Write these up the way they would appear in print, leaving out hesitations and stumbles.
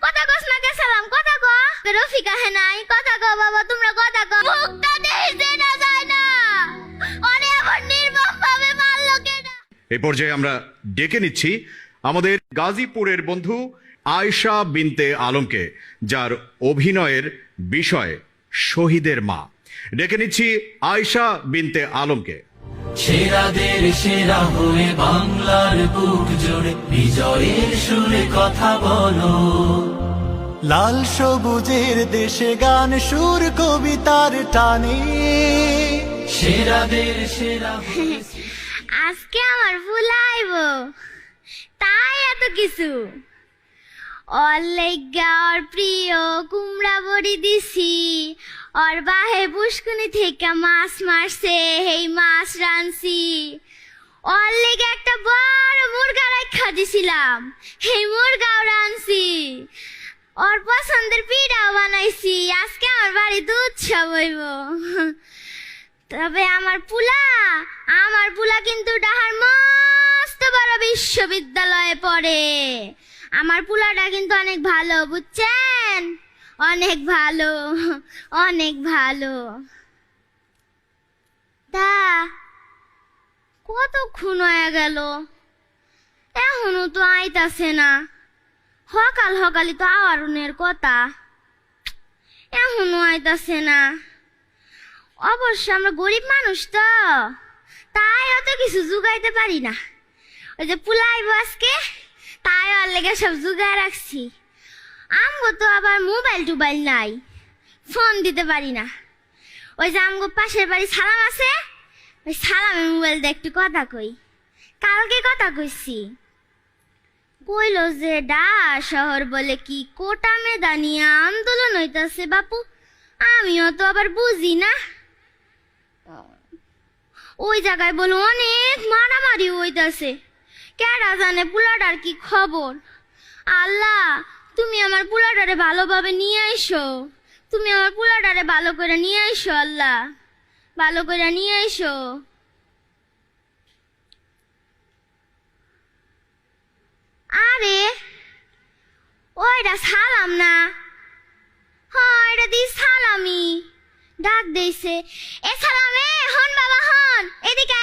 কথা কস না কে সালাম কথা ক রফিকা হে নাই কথা ক বাবা তোমরা কথা ক মুখটা দেখতে না যায় না অনে আবার নির্মম ভাবে মারলো কেন। এই পর্যায়ে আমরা ডেকে নিচ্ছি আমাদের গাজীপুরের বন্ধু আয়েশা বিনতে আলমকে, যার অভিনয়ের বিষয় শহীদের মা। ডেকে নিচ্ছি আয়েশা বিনতে আলমকে। সেরাদের সেরা হয়ে বাংলার বুক জুড়ে বিজয়ের সুরে কথা বলো। লাল সবুজের দেশে গান সুর কবিতার টানে সেরাদের সেরা আজকে আমার ভুলাইব তাই এত কিছু অলেগা ওর প্রিয় কুমড়া বড়ি দিছি ওর বাহে পুষ্কুনি থেকে মাছ মারছে এই মাছ রানছি ওর লেগে একটা বড় মুরগা রাখা দিছিলাম এই মুরগাও রানছি ওর পছন্দের পিঠাও বানাইছি আজকে আমার বাড়িতে উৎসব হইব। তবে আমার পুলা কিন্তু ডাহার মস্ত বড় বিশ্ববিদ্যালয়ে পড়ে। আমার পুলাটা কিন্তু অনেক ভালো বুঝছেন, অনেক ভালো অনেক ভালো। তা কতক্ষণ হয়ে গেল এখনো তো আইতাছে না। সকালই তো আওয়ারনের কথা এখনো আইতাছে না। অবশ্য আমরা গরিব মানুষ তো তাই অত কিছু জুগাইতে পারি না। ওই যে পুলাইব আজকে তাই ওর লেগে সব জুগায় রাখছি। আমগো তো আবার মোবাইল নাই, ফোন দিতে পারি না। ওই যে আমগো পাশের বাড়ি সালাম আছে, ওই সালামের মোবাইল দিয়ে একটু কথা কই। কালকে কথা কইছি, কইলো যে শহর বলে কি কোটা মেদানি আন্দোলন হইতাছে বাপু। আমিও তো আবার বুঝি না। ওই জায়গায় বলো অনেক মারামারি হইতাছে, কেডা জানে পুলাটার কি খবর। আল্লাহ তুমি আমার পুলাটারে ভালোভাবে নিয়ে আইসো, তুমি আমার পুলাটারে ভালো করে নিয়ে আইসো, আল্লাহ ভালো করে নিয়ে আইসো। আরে ওইটা সালাম না, হ্যাঁ এটা দি সালামি ডাক দিছে। এ সালামে হন বাবা হন, এদিকে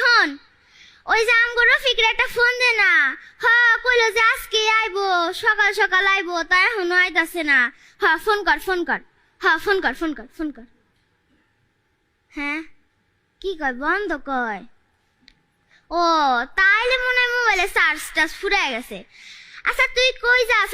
হন। ওই যে আমগো রফিকের একটা ফোন দে না। হ্যাঁ কইলো যে আজকে আইবো, সকাল আইবো, তাই এখনো আইতাছে না। হ্যাঁ ফোন কর হ্যাঁ ফোন কর। হ্যাঁ কি কয় বন্ধ কয়? ও তাইলে মনে হয় মোবাইলে চার্জ ফুরায় গেছে। আচ্ছা তুই কই যাস?